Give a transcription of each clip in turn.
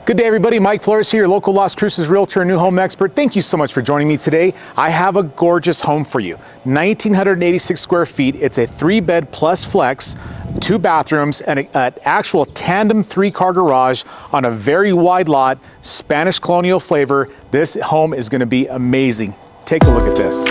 Good day, everybody. Mike Flores here, local Las Cruces Realtor and new home expert. Thank you so much for joining me today. I have a gorgeous home for you. 1,986 square feet. It's a 3-bed plus flex, 2 bathrooms, and an actual tandem 3-car garage on a very wide lot, Spanish colonial flavor. This home is going to be amazing. Take a look at this.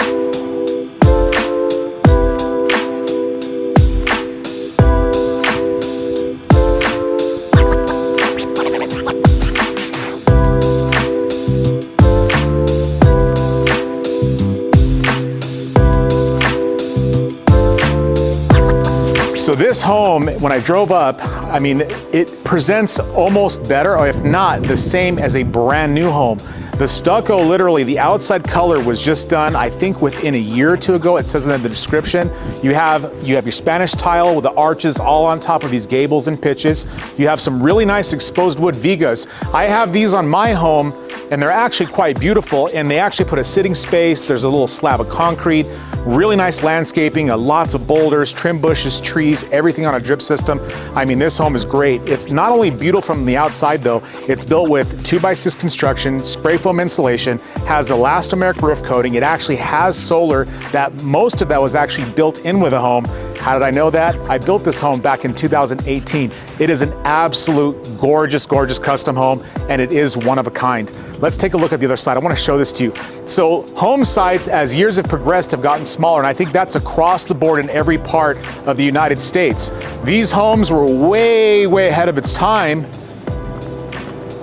So this home, when I drove up, I mean, it presents almost better, or if not, the same as a brand new home. The stucco, literally, the outside color was just done, I think, within a year or two ago. It says in the description. You have your Spanish tile with the arches all on top of these gables and pitches. You have some really nice exposed wood vigas. I have these on my home, and they're actually quite beautiful, and they actually put a sitting space. There's a little slab of concrete, really nice landscaping, lots of boulders, trim bushes, trees, everything on a drip system. I mean, this home is great. It's not only beautiful from the outside though, it's built with 2x6 construction, spray foam insulation, has elastomeric roof coating. It actually has solar. That most of that was actually built in with the home. How did I know that? I built this home back in 2018. It is an absolute gorgeous, gorgeous custom home, and it is one of a kind. Let's take a look at the other side. I want to show this to you. So home sites, as years have progressed, have gotten smaller, and I think that's across the board in every part of the United States. These homes were way, way ahead of its time.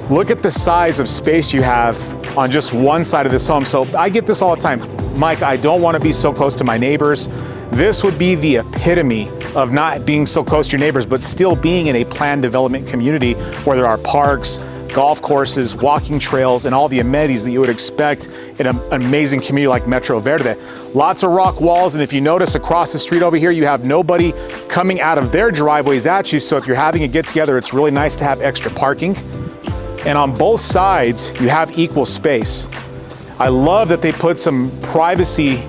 Look at the size of space you have on just one side of this home. So I get this all the time. Mike, I don't want to be so close to my neighbors. This would be the epitome of not being so close to your neighbors, but still being in a planned development community where there are parks, golf courses, walking trails, and all the amenities that you would expect in an amazing community like Metro Verde. Lots of rock walls, and if you notice across the street over here, you have nobody coming out of their driveways at you, so if you're having a get-together, it's really nice to have extra parking. And on both sides, you have equal space. I love that they put some privacy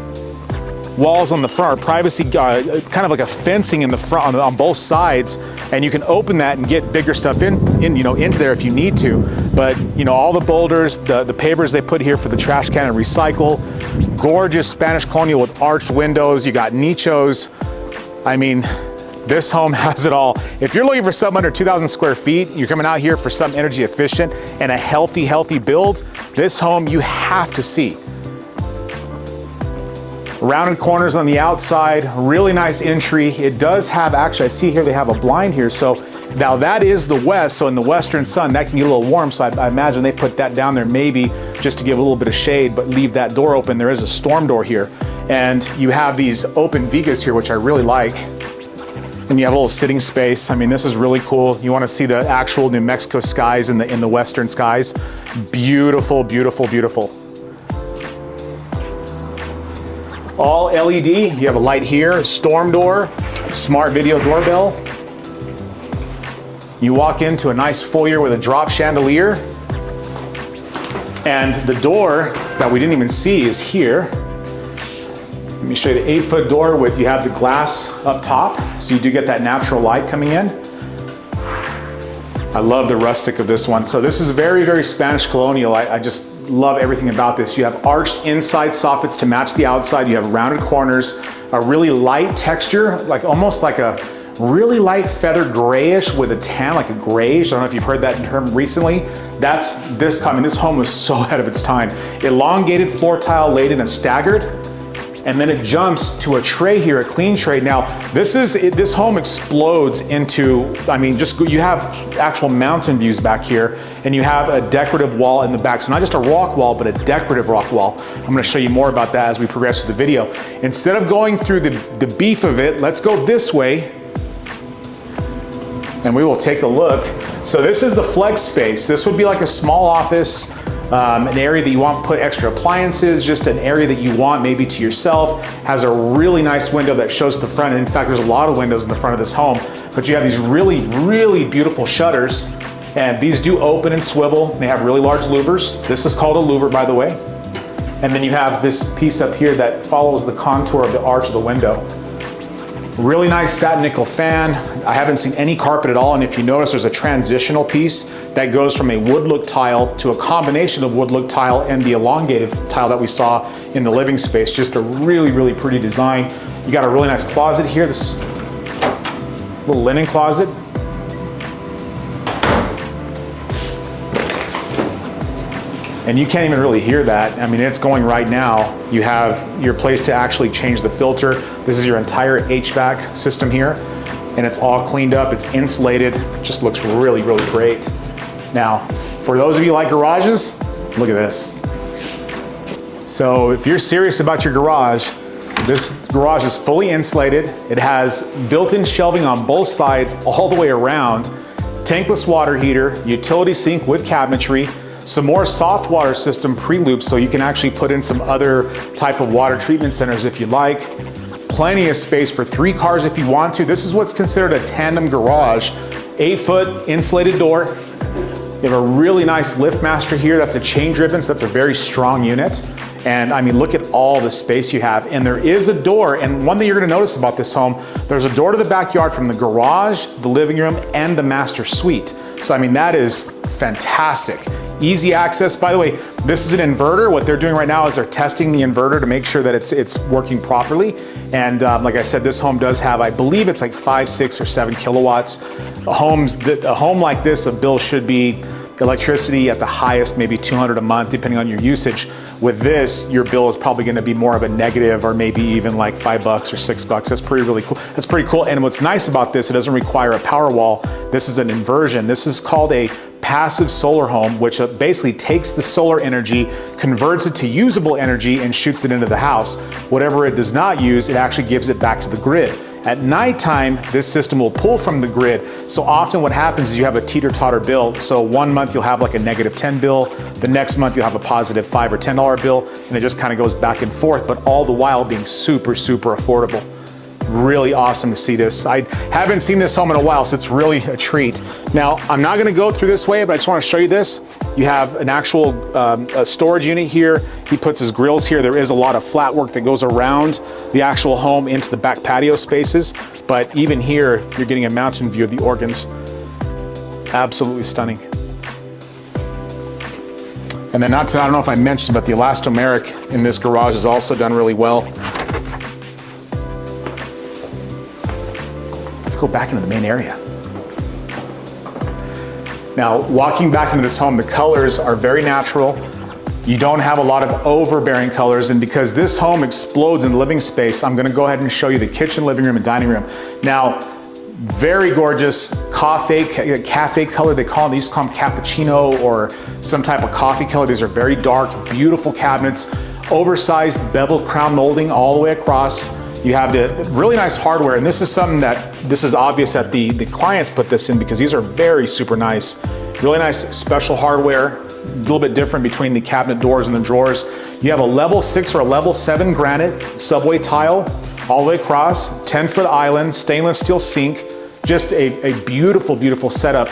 walls on the front, or privacy, kind of like a fencing in the front on both sides, and you can open that and get bigger stuff into there if you need to. But all the boulders, the pavers they put here for the trash can and recycle, gorgeous Spanish colonial with arched windows. You got nichos. I mean, this home has it all. If you're looking for something under 2,000 square feet, you're coming out here for something energy efficient and a healthy build, this home you have to see. Rounded corners on the outside, really nice entry. It does have, actually I see here they have a blind here. So now that is the west, so in the western sun, that can get a little warm. So I imagine they put that down there maybe just to give a little bit of shade, but leave that door open. There is a storm door here. And you have these open vigas here, which I really like. And you have a little sitting space. I mean, this is really cool. You want to see the actual New Mexico skies in the western skies. Beautiful, beautiful, beautiful. All LED, you have a light here, storm door, smart video doorbell. You walk into a nice foyer with a drop chandelier. And the door that we didn't even see is here. Let me show you the 8-foot door with, you have the glass up top, so you do get that natural light coming in. I love the rustic of this one. So this is very, very Spanish colonial. I just love everything about this. You have arched inside soffits to match the outside. You have rounded corners, a really light texture, like almost like a really light feather grayish with a tan, like a grayish. I don't know if you've heard that term recently. That's this, I mean, this home was so ahead of its time. Elongated floor tile laid in a staggered, and then it jumps to a tray here, a clean tray. Now, this home explodes into, I mean, you have actual mountain views back here, and you have a decorative wall in the back. So not just a rock wall, but a decorative rock wall. I'm gonna show you more about that as we progress through the video. Instead of going through the beef of it, let's go this way, and we will take a look. So this is the flex space. This would be like a small office, an area that you want to put extra appliances, just an area that you want maybe to yourself. Has a really nice window that shows the front. In fact, there's a lot of windows in the front of this home, but you have these really, really beautiful shutters, and these do open and swivel. They have really large louvers. This is called a louver, by the way. And then you have this piece up here that follows the contour of the arch of the window. Really nice satin nickel fan. I haven't seen any carpet at all, and if you notice, there's a transitional piece that goes from a wood look tile to a combination of wood look tile and the elongated tile that we saw in the living space. Just a really, really pretty design. You got a really nice closet here, this little linen closet. And you can't even really hear that. I mean, it's going right now. You have your place to actually change the filter. This is your entire HVAC system here, and it's all cleaned up, it's insulated. It just looks really, really great. Now, for those of you who like garages, look at this. So if you're serious about your garage, this garage is fully insulated. It has built-in shelving on both sides all the way around, tankless water heater, utility sink with cabinetry, some more soft water system pre-loop so you can actually put in some other type of water treatment centers if you like. Plenty of space for 3 cars if you want to. This is what's considered a tandem garage. 8-foot insulated door. You have a really nice lift master here. That's a chain driven, so that's a very strong unit. And I mean, look at all the space you have. And there is a door, and one thing you're gonna notice about this home, there's a door to the backyard from the garage, the living room, and the master suite. So I mean, that is fantastic. Easy access. By the way, this is an inverter. What they're doing right now is they're testing the inverter to make sure that it's working properly. And like I said, this home does have, I believe it's like 5, 6, or 7 kilowatts. A home like this, a bill should be electricity at the highest, maybe $200 a month, depending on your usage. With this, your bill is probably gonna be more of a negative, or maybe even like $5 or $6. That's really cool. That's pretty cool. And what's nice about this, it doesn't require a power wall. This is an inversion. This is called a passive solar home, which basically takes the solar energy, converts it to usable energy, and shoots it into the house. Whatever it does not use, it actually gives it back to the grid. At nighttime, this system will pull from the grid. So often what happens is you have a teeter-totter bill. So one month you'll have like a -10 bill. The next month you'll have a positive $5 or $10 bill, and it just kind of goes back and forth, but all the while being super, super affordable. Really awesome to see this. I haven't seen this home in a while, so it's really a treat. Now, I'm not gonna go through this way, but I just wanna show you this. You have an actual a storage unit here. He puts his grills here. There is a lot of flat work that goes around the actual home into the back patio spaces, but even here, you're getting a mountain view of the organs. Absolutely stunning. And then I don't know if I mentioned, but the elastomeric in this garage is also done really well. Let's go back into the main area. Now, walking back into this home, the colors are very natural. You don't have a lot of overbearing colors, and because this home explodes in living space, I'm gonna go ahead and show you the kitchen, living room, and dining room. Now, very gorgeous cafe color, they used to call them cappuccino or some type of coffee color. These are very dark, beautiful cabinets, oversized beveled crown molding all the way across. You have the really nice hardware, and this is something this is obvious that the clients put this in because these are very super nice. Really nice special hardware, a little bit different between the cabinet doors and the drawers. You have a level 6 or a level 7 granite subway tile all the way across, 10-foot island, stainless steel sink, just a beautiful, beautiful setup.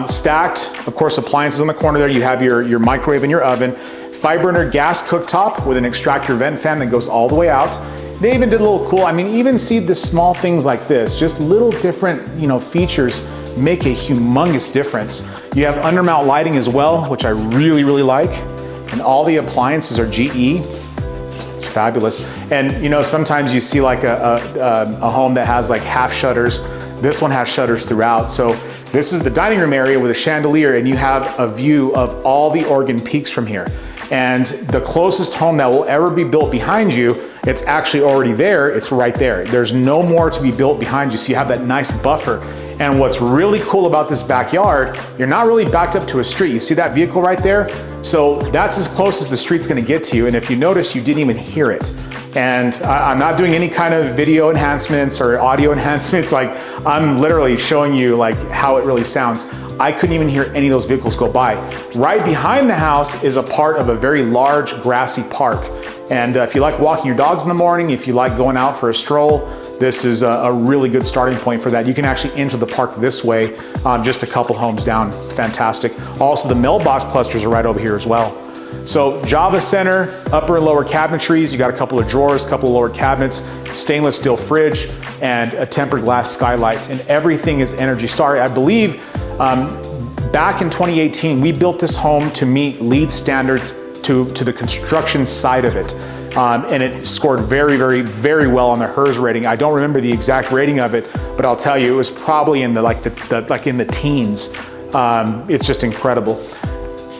Stacked, of course, appliances in the corner there. You have your microwave and your oven. 5-burner gas cooktop with an extractor vent fan that goes all the way out. They even did a little cool, I mean, even see the small things like this, just little different, features make a humongous difference. You have undermount lighting as well, which I really, really like. And all the appliances are GE. It's fabulous. And sometimes you see like a home that has like half shutters. This one has shutters throughout. So this is the dining room area with a chandelier, and you have a view of all the Oregon peaks from here. And the closest home that will ever be built behind you, it's actually already there, it's right there. There's no more to be built behind you, so you have that nice buffer. And what's really cool about this backyard, you're not really backed up to a street. You see that vehicle right there? So that's as close as the street's gonna get to you, and if you notice, you didn't even hear it. And I'm not doing any kind of video enhancements or audio enhancements, like I'm literally showing you like how it really sounds. I couldn't even hear any of those vehicles go by. Right behind the house is a part of a very large grassy park. And if you like walking your dogs in the morning, if you like going out for a stroll, this is a really good starting point for that. You can actually enter the park this way, just a couple homes down. It's fantastic. Also, the mailbox clusters are right over here as well. So Java Center, upper and lower cabinetries. You got a couple of drawers, a couple of lower cabinets, stainless steel fridge, and a tempered glass skylight, and everything is Energy Star. I believe back in 2018, we built this home to meet LEED standards to the construction side of it. And it scored very, very, very well on the HERS rating. I don't remember the exact rating of it, but I'll tell you, it was probably in the teens. It's just incredible.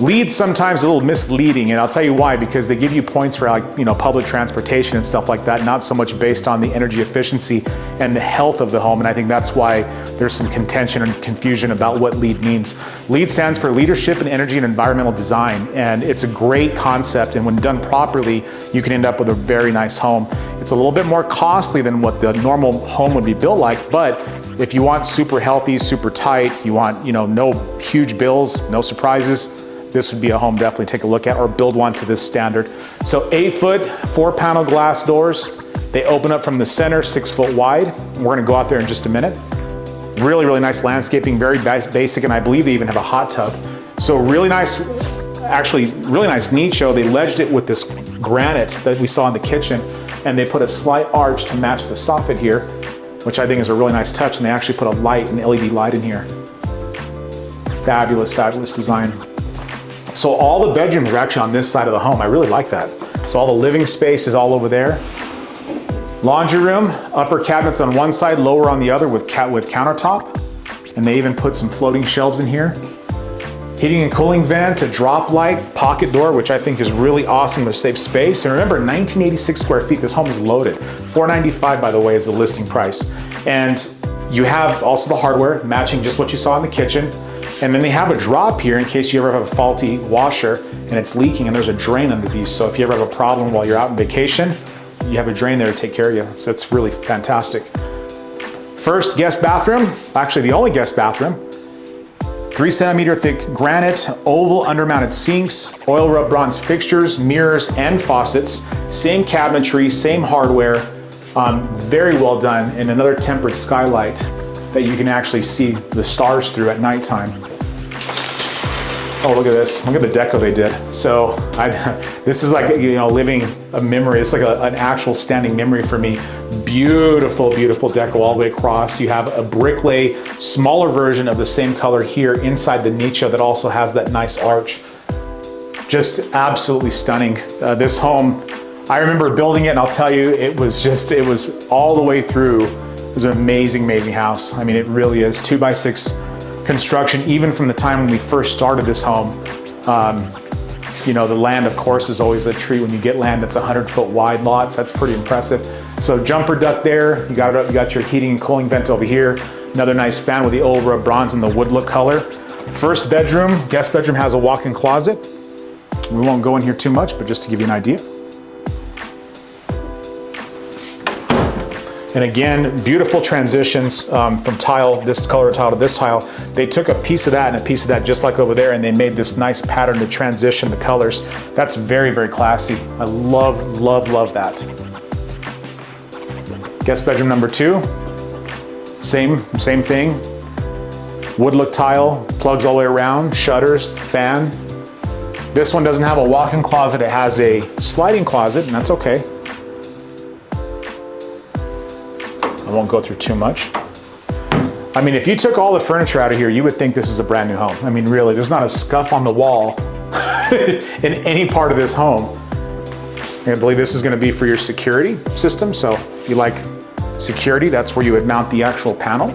LEED sometimes a little misleading, and I'll tell you why, because they give you points for public transportation and stuff like that, not so much based on the energy efficiency and the health of the home, and I think that's why there's some contention and confusion about what LEED means. LEED stands for Leadership in Energy and Environmental Design, and it's a great concept, and when done properly, you can end up with a very nice home. It's a little bit more costly than what the normal home would be built like, but if you want super healthy, super tight, you want no huge bills, no surprises, this would be a home definitely take a look at, or build one to this standard. So 8-foot, 4-panel glass doors. They open up from the center, 6 foot wide. We're gonna go out there in just a minute. Really, really nice landscaping, very basic, and I believe they even have a hot tub. So really nice, actually really nice nicho. They ledged it with this granite that we saw in the kitchen, and they put a slight arch to match the soffit here, which I think is a really nice touch, and they actually put a light, an LED light in here. Fabulous, fabulous design. So all the bedrooms are actually on this side of the home. I really like that. So all the living space is all over there. Laundry room, upper cabinets on one side, lower on the other with countertop. And they even put some floating shelves in here. Heating and cooling vent, a drop light, pocket door, which I think is really awesome to save space. And remember, 1986 square feet, this home is loaded. $495, by the way, is the listing price. And you have also the hardware matching just what you saw in the kitchen. And then they have a drop here in case you ever have a faulty washer and it's leaking, and there's a drain under these. So if you ever have a problem while you're out on vacation, you have a drain there to take care of you. So it's really fantastic. First guest bathroom, actually the only guest bathroom. 3-centimeter thick granite, oval undermounted sinks, oil rub bronze fixtures, mirrors, and faucets. Same cabinetry, same hardware, very well done, and another tempered skylight that you can actually see the stars through at nighttime. Oh, look at this. Look at the deco they did. So this is like, living a memory. It's like an actual standing memory for me. Beautiful, beautiful deco all the way across. You have a brick lay, smaller version of the same color here inside the nicho that also has that nice arch. Just absolutely stunning. This home, I remember building it, and I'll tell you, it was all the way through. It was an amazing, amazing house. I mean, it really is. 2x6 construction, even from the time when we first started this home. The land, of course, is always a treat when you get land that's 100-foot wide lots. That's pretty impressive. So jumper duct there. You got your heating and cooling vent over here. Another nice fan with the old rub bronze and the wood look color. First bedroom, guest bedroom has a walk-in closet. We won't go in here too much, but just to give you an idea. And again, beautiful transitions from tile, this color tile to this tile. They took a piece of that and a piece of that just like over there, and they made this nice pattern to transition the colors. That's very, very classy. I love, love, love that. Guest bedroom number 2, same thing. Wood look tile, plugs all the way around, shutters, fan. This one doesn't have a walk-in closet, it has a sliding closet, and that's okay. I won't go through too much. I mean, if you took all the furniture out of here, you would think this is a brand new home. I mean, really, there's not a scuff on the wall in any part of this home. I believe this is gonna be for your security system. So if you like security, that's where you would mount the actual panel.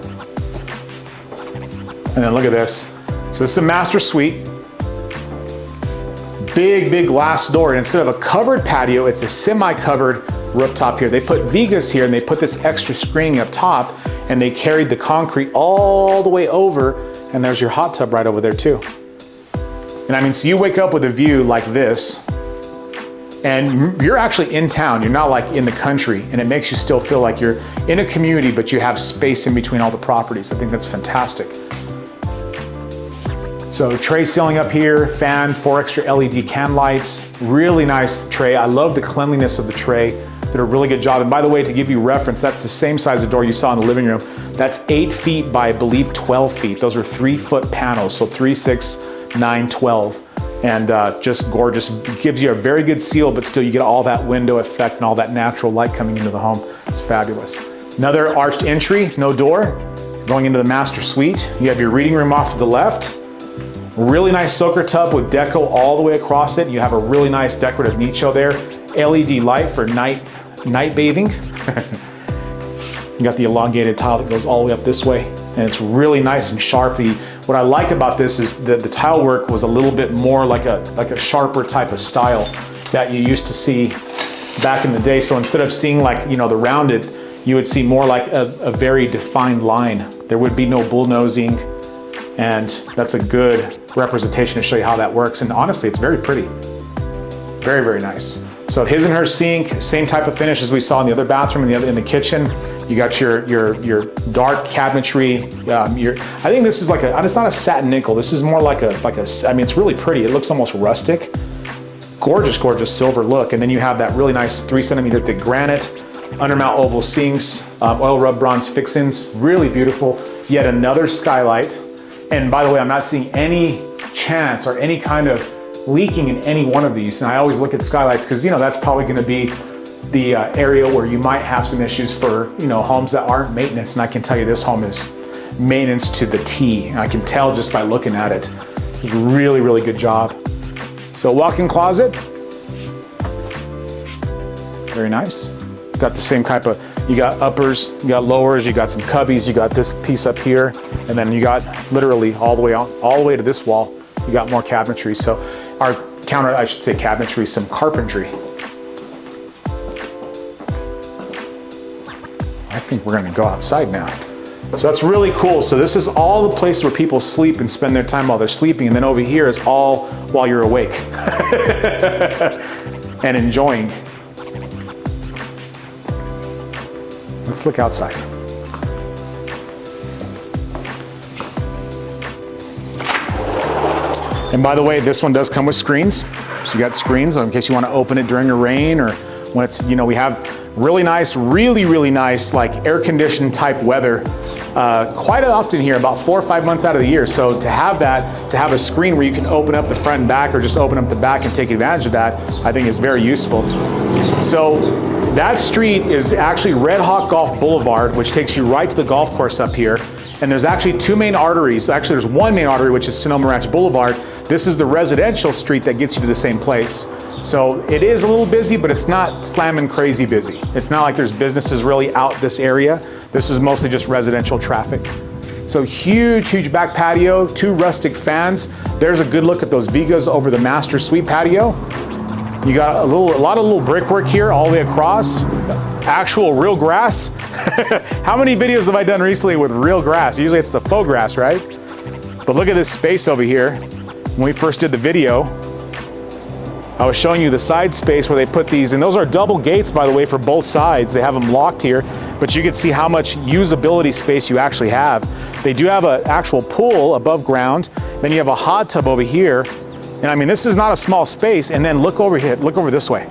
And then look at this. So this is a master suite. Big, big glass door. And instead of a covered patio, it's a semi-covered rooftop here. They put vigas here, and they put this extra screening up top, and they carried the concrete all the way over, and there's your hot tub right over there too. And I mean, so you wake up with a view like this, and you're actually in town. You're not like in the country, and it makes you still feel like you're in a community, but you have space in between all the properties. I think that's fantastic. So tray ceiling up here, fan, 4 extra LED can lights, really nice tray. I love the cleanliness of the tray. Did a really good job. And by the way, to give you reference, that's the same size of door you saw in the living room. That's 8 feet by, I believe, 12 feet. Those are 3-foot panels, so 3, 6, 9, 12. And just gorgeous. Gives you a very good seal, but still you get all that window effect and all that natural light coming into the home. It's fabulous. Another arched entry, no door, going into the master suite. You have your reading room off to the left. Really nice soaker tub with deco all the way across it. You have a really nice decorative nicho there. LED light for night bathing. You got the elongated tile that goes all the way up this way, and it's really nice and sharp. What I like about this is that the tile work was a little bit more like a sharper type of style that you used to see back in the day. So instead of seeing like, you know, the rounded, you would see more like a very defined line. There would be no bullnosing, and that's a good representation to show you how that works. And honestly, it's very pretty. Very, very nice. So his and her sink, same type of finish as we saw in the other bathroom and in the kitchen. You got your dark cabinetry. I think this is like it's not a satin nickel. This is more like I mean, it's really pretty. It looks almost rustic. Gorgeous, gorgeous silver look. And then you have that really nice 3 centimeter thick granite, undermount oval sinks, oil rub bronze fixings, really beautiful. Yet another skylight. And by the way, I'm not seeing any chance or any kind of leaking in any one of these. And I always look at skylights because, you know, that's probably going to be the area where you might have some issues for, you know, homes that aren't maintenance. And I can tell you this home is maintenance to the T. And I can tell just by looking at it. It's a really, really good job. So walk-in closet. Very nice. Got the same type of, you got uppers, you got lowers, you got some cubbies, you got this piece up here, and then you got literally all the way to this wall, you got more cabinetry. So our counter, I should say cabinetry, some carpentry. I think we're gonna go outside now. So that's really cool. So this is all the places where people sleep and spend their time while they're sleeping. And then over here is all while you're awake and enjoying. Let's look outside. And by the way, this one does come with screens. So you got screens in case you want to open it during the rain or when it's, you know, we have really nice, really nice, like air conditioned type weather quite often here, about 4 or 5 months out of the year. So to have that, to have a screen where you can open up the front and back or just open up the back and take advantage of that, I think is very useful. So that street is actually Red Hawk Golf Boulevard, which takes you right to the golf course up here. And there's actually 2 main arteries. Actually, there's 1 main artery, which is Sonoma Ranch Boulevard. This is the residential street that gets you to the same place. So it is a little busy, but it's not slamming crazy busy. It's not like there's businesses really out this area. This is mostly just residential traffic. So huge back patio, 2 rustic fans. There's a good look at those Vigas over the master suite patio. You got a lot of little brickwork here all the way across. Actual real grass. How many videos have I done recently with real grass? Usually it's the faux grass, right? But look at this space over here. When we first did the video, I was showing you the side space where they put these, and those are double gates, by the way, for both sides. They have them locked here, but you can see how much usability space you actually have. They do have an actual pool above ground. Then you have a hot tub over here. And I mean, this is not a small space. And then look over here, look over this way.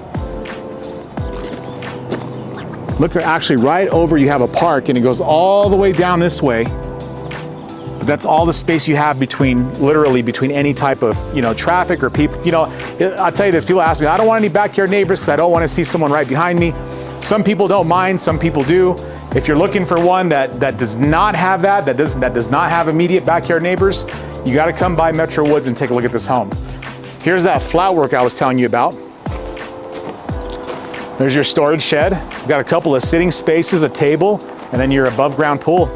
Look, actually right over, you have a park and it goes all the way down this way. But that's all the space you have between, literally between any type of, you know, traffic or people. You know, I'll tell you this, people ask me, I don't want any backyard neighbors because I don't want to see someone right behind me. Some people don't mind, some people do. If you're looking for one that does not have that does not have immediate backyard neighbors, you got to come by Metro Woods and take a look at this home. Here's that flat work I was telling you about. There's your storage shed. You've got a couple of sitting spaces, a table, and then your above ground pool.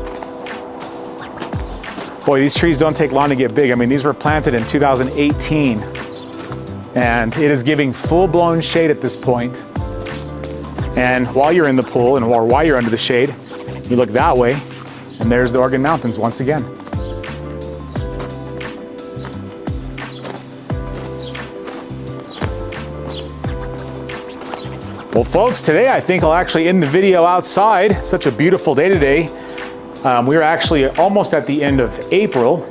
Boy, these trees don't take long to get big. I mean, these were planted in 2018, and it is giving full-blown shade at this point. And while you're in the pool and while you're under the shade, you look that way, and there's the Oregon Mountains once again. Well, folks, today I think I'll actually end the video outside. Such a beautiful day today. We're actually almost at the end of April,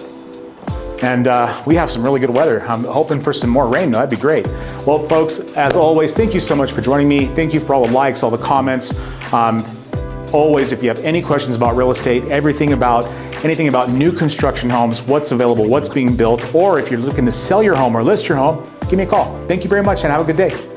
and we have some really good weather. I'm hoping for some more rain, though. That'd be great. Well, folks, as always, thank you so much for joining me. Thank you for all the likes, all the comments. Always, if you have any questions about real estate, anything about new construction homes, what's available, what's being built, or if you're looking to sell your home or list your home, give me a call. Thank you very much and have a good day.